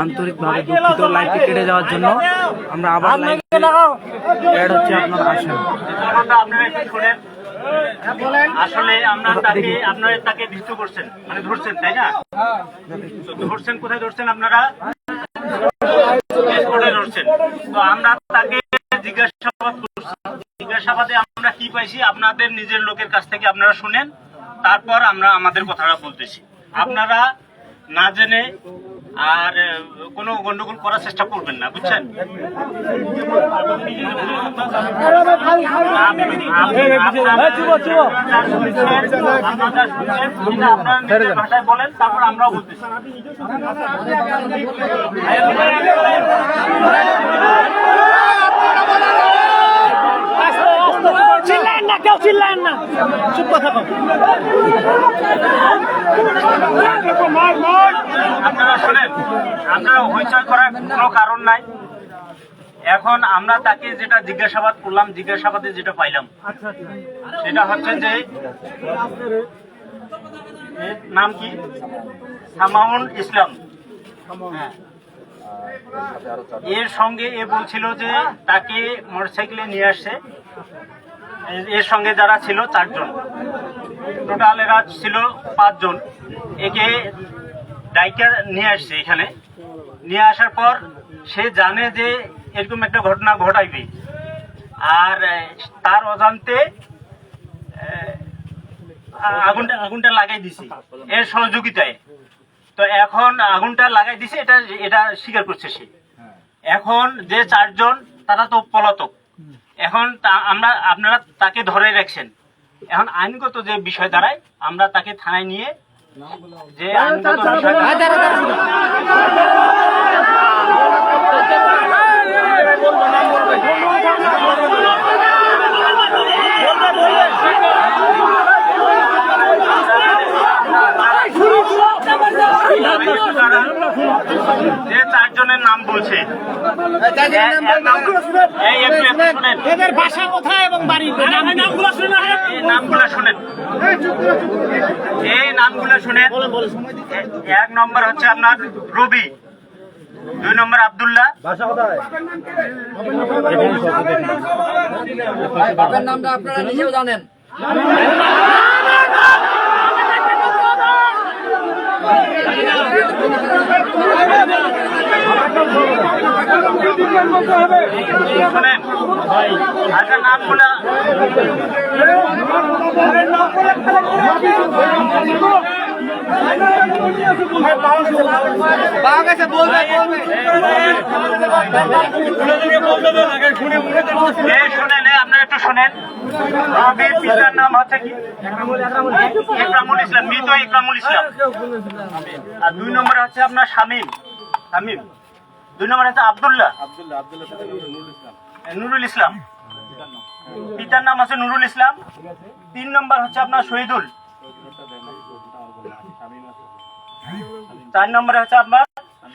আন্তরিকভাবে দুঃখিত লাইভটি কেটে যাওয়ার জন্য। আমরা আবার লাইভ অ্যাড হচ্ছে, আপনারা আসেন। আসলে আপনারা তাকে দৃষ্ট করছেন, মানে ধরছেন, তাই না? ধরছেন, কোথায় ধরছেন আপনারা? ধরছেন। তো আমরা তাকে জিজ্ঞাসাবাদ করছি। জিজ্ঞাসাবাদে আমরা কি পাইছি আপনাদের নিজের লোকের কাছ থেকে আপনারা শুনেন, তারপর আমরা আমাদের কথাটা বলতেছি। আপনারা না জেনে আর কোনো গন্ডগোল করার চেষ্টা করবেন না, বুঝছেন? ভাষায় বলেন, তারপর আমরাও বলতেছি। চিল্লায়েন না, কেউ চিল্লায়েন না, চুপ কথা বল। আপনারা শোনেন, আপনারা হইচই করার কোনো কারণ নাই। এখন আমরা তাকে যেটা জিজ্ঞাসাবাদ করলাম, জিজ্ঞাসাবাদে যেটা পাইলাম সেটা হচ্ছে যে নাম কি? সামাউল ইসলাম। এর সঙ্গে এ বলছিল যে তাকে মোটরসাইকেলে নিয়ে আসছে, এর সঙ্গে যারা ছিল 4 জন, টোটাল এরা ছিল 5 জন। একে ডাইকার নিয়ে আসছে এখানে। নিয়ে আসার পর সে জানে যে এরকম একটা ঘটনা ঘটাইবে, আর তার অজান্তে আগুনটা লাগাই দিছে এর সহযোগিতায়। তো এখন আগুনটা লাগাই দিছে, এটা স্বীকার করছে সে। এখন যে 4 জন তারা তো পলাতক। এখন আপনারা তাকে ধরে রাখছেন। এখন আইনগত যে বিষয় দাঁড়ায়, আমরা তাকে থানায় নিয়ে যে আইনগত বিষয় যে 4 জনের নাম বলছে, এদের ভাষা কোথায় এবং বাড়ি নামগুলো শুনে এই নামগুলো শুনেন। এই নামগুলো শুনেন। 1 নম্বর হচ্ছে আপনার রবি, 2 নম্বর আব্দুল্লাহ। বাবার নামটা আপনারা নিজেও জানেন। শোনেন, আচ্ছা নামগুলা শোনেন, আপনারা একটু শোনেন। রবির পিতার নাম হচ্ছে কি? ইকরামুল ইসলাম, মৃত ইকরামুল ইসলাম। আর 2 নম্বরে হচ্ছে আপনার শামীম। 2 নম্বরে হচ্ছে আব্দুল্লাহ, নুরুল ইসলাম। পিতার নাম আছে নুরুল ইসলাম। 3 নম্বর হচ্ছে আপনার শহীদুল। 4 নম্বরে হচ্ছে আপনার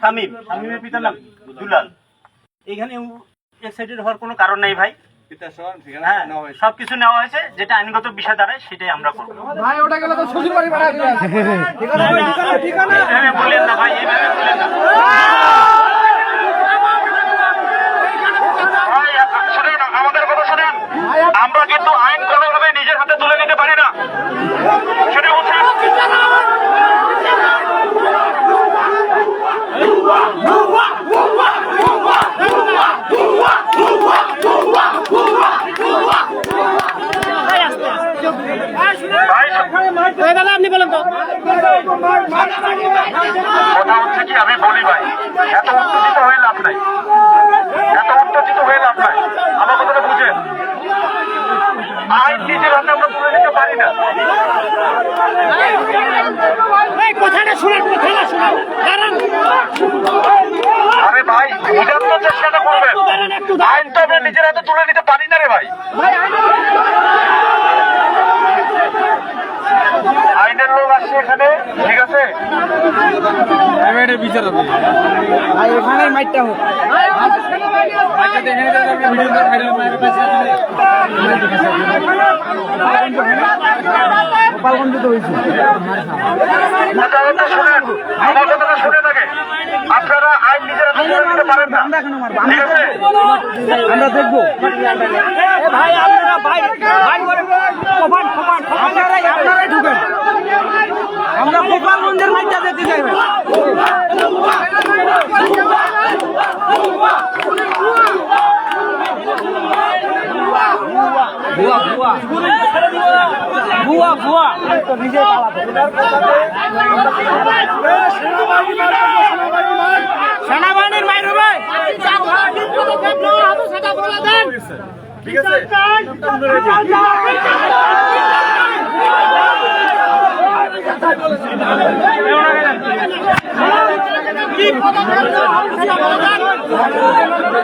শামীম। শামীমের পিতার নাম দুলাল। এখানে এক্সাইটেড হওয়ার কোনো কারণ নাই ভাই। হ্যাঁ, সবকিছু নেওয়া হয়েছে, যেটা আইনগত বিষয় দাঁড়ায় সেটাই আমরা করবো। ভাই ওটা গেলে তো শ্বশুর বাড়ি ভাড়া দিবেন। এইভাবে বললেন না ভাই, এইভাবে বললেন না। আমাদের কথা শোনেন, আমরা কিন্তু আইন কোনোভাবে নিজের হাতে তুলে নিতে পারি না। সেটা হচ্ছে আপনি বলেন তো। কথা হচ্ছে কি, আমি বলি ভাই, এত উত্তেজিত হয়ে লাভ নাই, এত উত্তেজিত হয়ে লাভ নাই। আমার কথাটা বুঝেন, আইন নিজের হাতে আমরা তুলে নিতে পারি না। কথাটা শুনেন, কথাটা শুনেন। আরে ভাই, বুঝার তো চেষ্টাটা করবেন। আইন তো আমরা নিজের হাতে তুলে নিতে পারি না রে ভাই। আইনের লোক আসছে এখানে, ঠিক আছে? বিচার হবে ভাই, ওখানে মাইটটা হোক। গোপালগঞ্জে তো হয়েছে। শুনেন, আমার কথাটা শুনে থাকে। পারেন না, ঠিক আছে? আমরা দেখবো ভাই আপনারা ভাই ভাই করে আপনারাই ঢুকেন, আমরা গোপালগঞ্জের মাইটা যেতে চাইবেন। ভুয়া ভুয়া ভুয়া ভুয়া নিজে সেনাবাহিনীর মাইর ভাই সেটা বলে দেন, ঠিক আছে?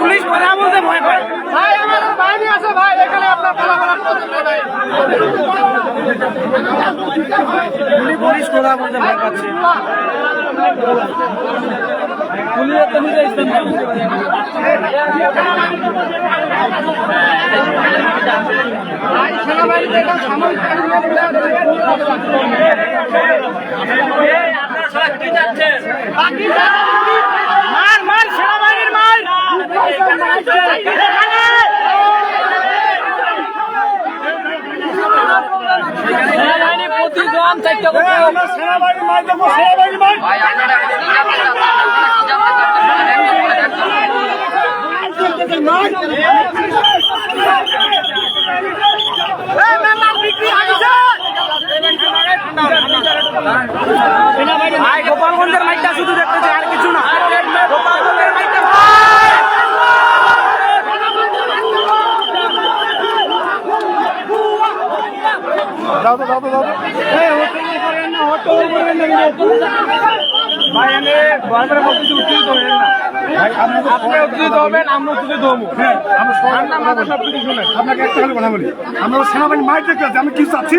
পুলিশ কথা বলতে ভয় পায়। ভাই আমার বাহিনী আছে ভাই, এখানে আপনার পুলিশ কথা বলতে ভয় পাচ্ছে। পুলিশ তো নিজে মার মার সেনাবাহিনীর মার সেনাবাহিনী প্রতিজন সেনাবাহিনীর মার দেবো, সেনাবাহিনীর মার ভাই আপনারা এখন কি জানতে চাচ্ছেন? ভাই গোপালগঞ্জের মাইকটা শুধু দেখতে চাই, আর কিছু না। গোপালগঞ্জের মাইকটা আপনাকে একটা কথা বলি, আমরা সেনাবাহিনী মাইক দেখতে আছি, আমি কি চাচ্ছি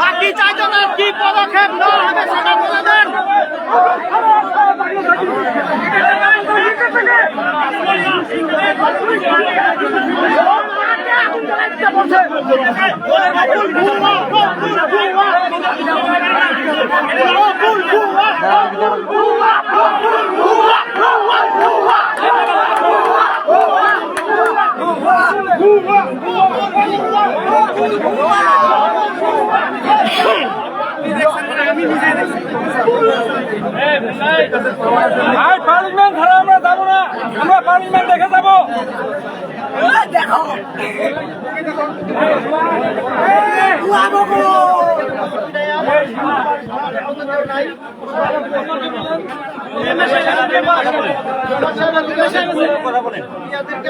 বাকি চারজনের কি পদক্ষেপ নেওয়া হবে সেটা বলে দেন। পার্লামেন্ট ছাড়া আমরা যাবো না, আমরা পার্লামেন্ট দেখে যাবো।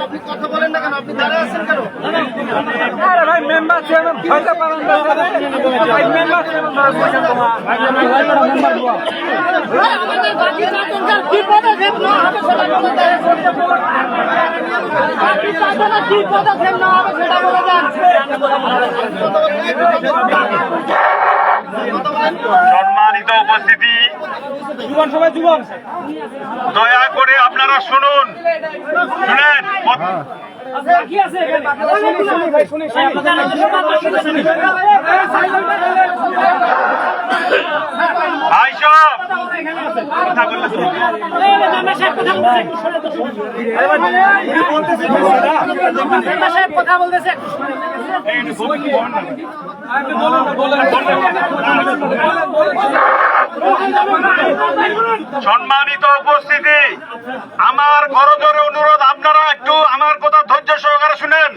আপনি কথা বলেন না কেন? আপনি দাঁড়িয়ে আছেন কেন? আরে ভাই মেম্বার চেয়ারম্যান হয়তো পারেন না, ভাই মেম্বার আমাদের বাকি চারজনের কি পদক্ষেপ নেওয়া হবে সেটা বলে দেন। বাকি চারজনের কি পদক্ষেপ নেওয়া হবে সেটা বলে দেন। সম্মানিত উপস্থিতি, জীবন সবাই জীবন দয়া করে আপনারা শুনুন, শুনেন। ভাই সব কথা কথা বলতেছে সম্মানিত উপস্থিতি, আমার করজোরে অনুরোধ, আপনারা একটু আমার কথা ধৈর্য সহকারে শুনেন।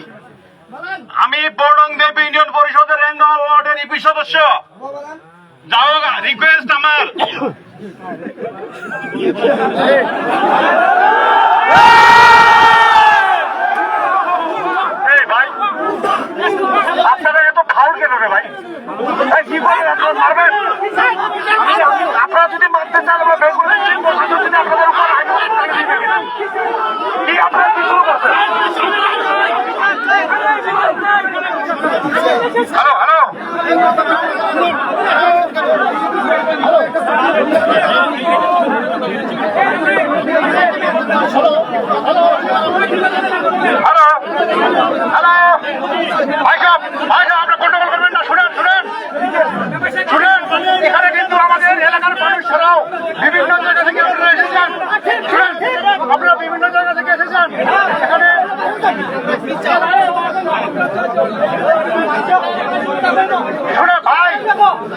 আমি বড়ংদেব ইউনিয়ন পরিষদের রেঙ্গা ওয়ার্ডের ইপি সদস্য। যাও, রিকোয়েস্ট আমার, এই ভাই আপনারা এত ফাউল কেন রে ভাই? কি বলেন আপনারা মারবেন? আপনারা যদি মারতে চান, আমরা বেগুন যদি আপনাদের উপর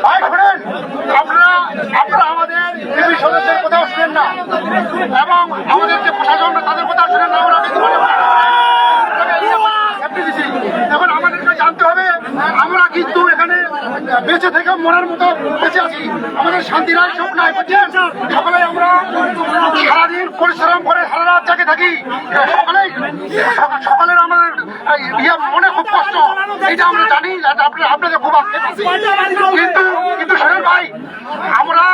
ভাই শুনেন, আপনারা আমাদের ডিবি সদস্যের কোথাও শুনেন না এবং আমাদের যে প্রশাসন তাদের কোথাও শুনেন না। আমরা এখন আমাদেরকে জানতে হবে আমরা কিন্তু এখানে বেঁচে থেকে মরার মতো বেঁচে আছি। আমাদের শান্তি নাই, সুখ নাই, বুঝছেন? সকালে আমরা সারাদিন পরিশ্রম করে সারা রাত জাগে থাকি, সকালের আমাদের মনে খুব কষ্ট, এটা আমরা জানি, আপনাদের খুব কিন্তু শোনেন ভাই, আমরা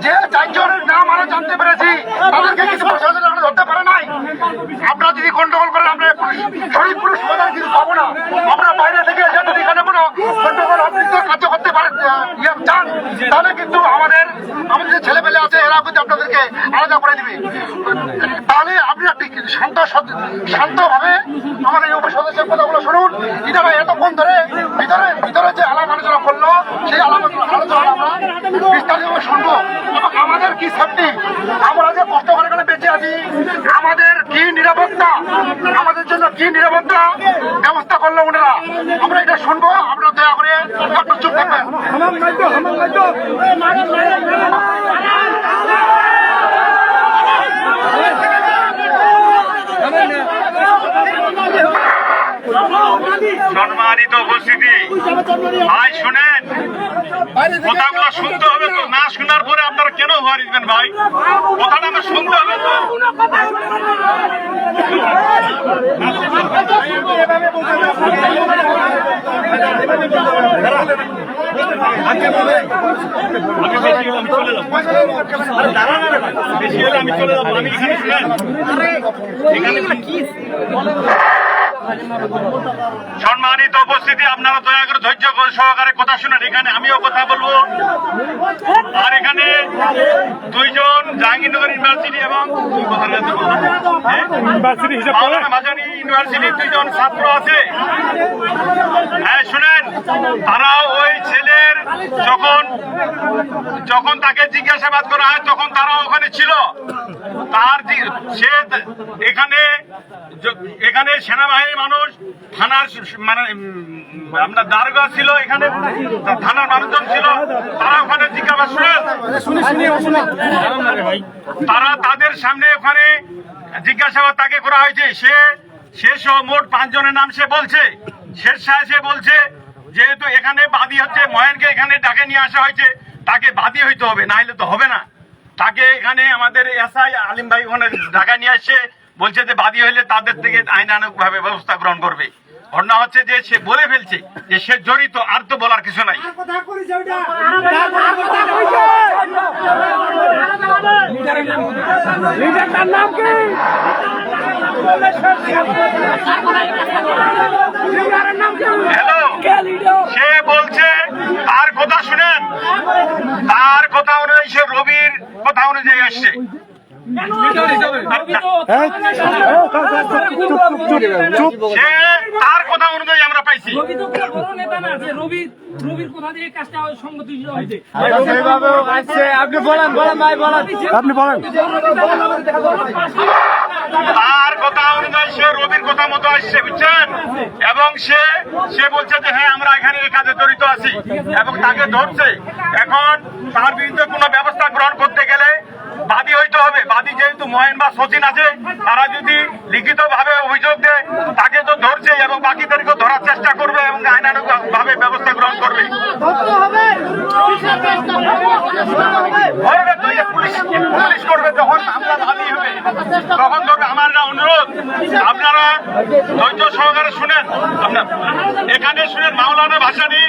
যে 4 জনের নাম আরো জানতে পেরেছি তাদেরকে কিছু প্রশাসন আমরা ধরতে পারে নাই। আপনারা যদি গন্ডগোল করেন আমরা শরীর পুরুষ সমাধান কিছু পাবো না। আমরা বাইরে থেকে এসে যদি এখানে কোনো গন্ডগোল আপনি কার্য করতে পারেন চান, তাহলে কিন্তু আমাদের যে ছেলেপেলে আছে এরা কিন্তু আপনাদেরকে আলাদা করে দিবে। তাহলে আপনারা শান্তভাবে আমাদের এই উপসদস্যের কথাগুলো শুনুন। এটা এতক্ষণ ধরে ভিতরে যে আলাপ আলোচনা করলো সেই আলাপ আলোচনা আমরা বিস্তারিতভাবে শুনবো এবং আমাদের কি সেফটি, আমরা যে কষ্ট করে এখানে বেঁচে আছি, আমাদের কি নিরাপত্তা, আমাদের জন্য কি নিরাপত্তা ব্যবস্থা করলো ওনারা, আমরা এটা শুনবো। আপনারা দয়া করে একটু চুপ থাকবেন। সম্মানিত উপস্থিতি, ভাই শুনেন, কথাগুলো শুনতে হবে তো, না শোনার পরে আপনারা কেন হওয়ার দিবেন ভাই? কথাটা আমার শুনতে হবে তো। সম্মানিত উপস্থিতি, আপনারা দয়া করে ধৈর্য সহকারে কথা শুনেন। এখানে আমিও কথা বলবো, আর এখানে 2 জন জাহাঙ্গীরনগর ইউনিভার্সিটি এবং মাঝারি ইউনিভার্সিটির 2 জন ছাত্র আছে। হ্যাঁ শুনেন, তারা ওই ছেলের যখন তাকে জিজ্ঞাসাবাদ করা হয় তখন তারা ওখানে ছিল। সে এখানে সেনাবাহিনী মানুষ, থানার মানে আপনার দারোগা ছিল, এখানে থানার মানুষজন ছিল, তারা ওখানে জিজ্ঞাসাবাদ শুনেন, তারা তাদের সামনে ওখানে জিজ্ঞাসাবাদ তাকে করা হয়েছে। সে সহ মোট 5 জনের নাম সে বলছে। শেরশাহ সে বলছে যেহেতু এখানে বাদী হচ্ছে, মহেনকে এখানে ডাকে নিয়ে আসা হয়েছে, তাকে বাদী হইতে হবে, না হলে তো হবে না। তাকে এখানে আমাদের এসআই আলিম ভাই ওখানে ঢাকায় নিয়ে আসছে, বলছে যে বাদী হইলে তাদের থেকে আইনানুগ ভাবে ব্যবস্থা গ্রহণ করবে। ঘটনা হচ্ছে যে সে বলে ফেলছে যে সে জড়িত, আর তো বলার কিছু নাই। হ্যালো, সে বলছে, তার কথা শুনেন, তার কথা অনুযায়ী সে রবির কথা অনুযায়ী আসছে। তার কথা অনুযায়ী আমরা পাইছি। আপনি বলেন। তার কথা অনুযায়ী সে রবির কথা মতো আসছে, বুঝছেন? এবং সে বলছে যে হ্যাঁ আমরা এখানে এই কাজে জড়িত আছি এবং তাকে ধরছে। এখন তার বিরুদ্ধে কোনো ব্যবস্থা গ্রহণ করতে গেলে বাদী হইতে হবে। বাদী যেহেতু মহেন বা সচিন আছে, তারা যদি লিখিত ভাবে অভিযোগ দেয়, তাকে তো ধরছে এবং বাকিদেরকে ধরার চেষ্টা করবে এবং আইনানুগ ভাবে ব্যবস্থা গ্রহণ করবে। পুলিশ করবে যখন মামলা বাদী হবে, তখন ধরবে। আমার অনুরোধ, আপনারা ধৈর্য সহকারে শুনেন। এখানে শুনেন, মাওলানা ভাসানী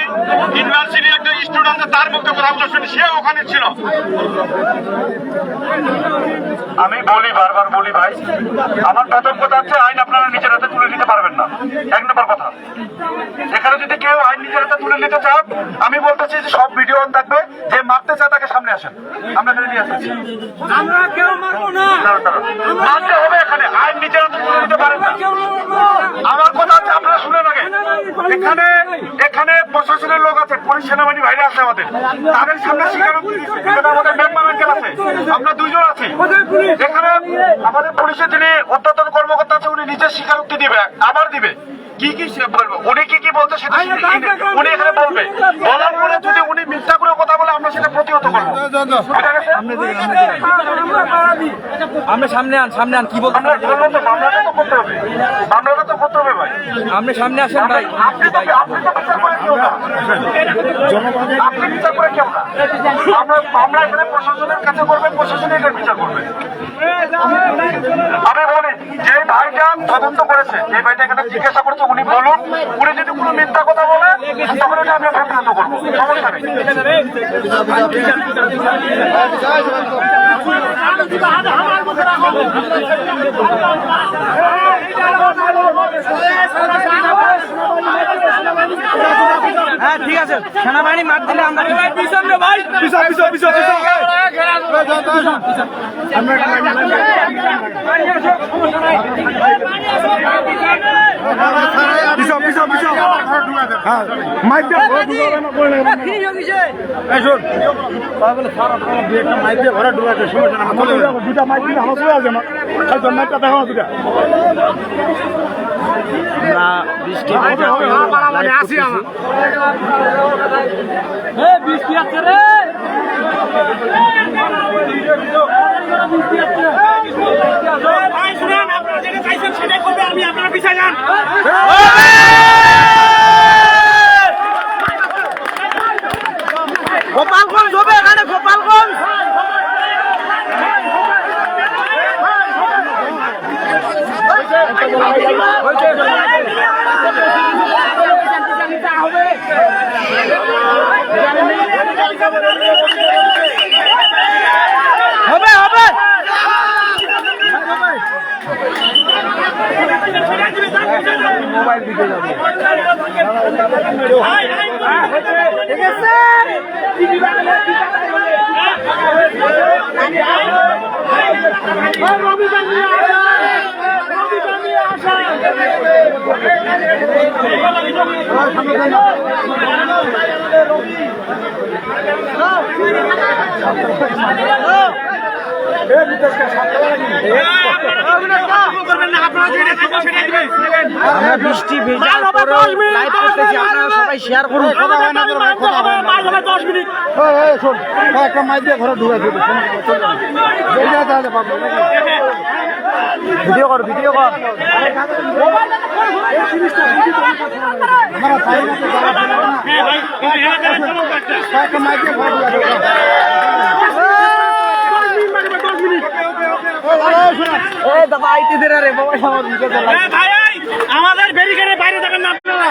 ইউনিভার্সিটির একজন স্টুডেন্ট, তার মুখে কথাগুলো শুনে, সে ওখানে ছিল। আমি বারবার বলি ভাই, আমার প্রথম কথা হচ্ছে আইন আপনারা নিজের হাতে তুলে নিতে পারবেন না, 1 নম্বর কথা। এখানে যদি কেউ আইন নিজের হাতে তুলে নিতে চান, আমি বলতেছি যে সব ভিডিও অন থাকবে, যে মারতে চায় তাকে সামনে আসেন, আমরা এখানে নিয়ে আসছি। মারতে হবে, এখানে আইন নিজের হাতে তুলে নিতে পারেন না। আমার কথা হচ্ছে আপনারা শুনেন আগে। এখানে প্রশাসনের লোক আছে, পুলিশ সেনাবাহিনী বাইরে আছে, আমাদের তাদের সামনে স্বীকারোক্তি দিচ্ছে। আমাদের মেম্বার আঙ্কেল আছে, আমরা 2 জন আছি এখানে। আমাদের পুলিশের যিনি ঊর্ধ্বতন কর্মকর্তা আছে, উনি নিজের স্বীকারোক্তি দিবে, আবার দিবে কি কি বলবে, উনি কি কি বলতে সেটা উনি এখানে বলবে, বলার পরে যদি উনি মিথ্যা করে কথা বলে আমরা সেটা প্রতিহত করবো। আপনি সামনে আন কি বলতে আমরা বললাম তো মামলাটা তো করতে হবে, মামলাটা তো করতে হবে ভাই। আপনি সামনে আসেন ভাই। আপনি তো বিচার করে কেউ না, আপনি বিচার করে কেউ না। আমরা মামলা এখানে প্রশাসনের কাছে করবে, প্রশাসন এটার বিচার করবে। আমি বলি যে ভাইটা তদন্ত করেছে, যে ভাইটা এখানে জিজ্ঞাসা করেছে, উনি বলুন, উনি যদি কোনো মিথ্যা কথা বলে তখন ওটা আমরা প্রতিহত করবো, সমস্যা নেই। হ্যাঁ ঠিক আছে, সেনাবাহিনী মার দিলে আমরা পিছন রে ভাই, পিছন। বৃষ্টি আমি আপনারা পিছিয়ে যান। গোপালগঞ্জ হবে এখানে, গোপালগঞ্জ। হবে মোবাইল দিতে যাবে। ঠিক আছে, আমরা বৃষ্টি ভেজার পরেও লাইভ করতেছি, আপনারা সবাই শেয়ার করুন। একটা মাইক দিয়ে ঘরে ঢুকে দেবে, ভিডিও কর মাইক দিয়ে ঘরে ঢুকে দেবে। আমাদের ব্যারিকেডের বাইরে যাবেন না আপনারা।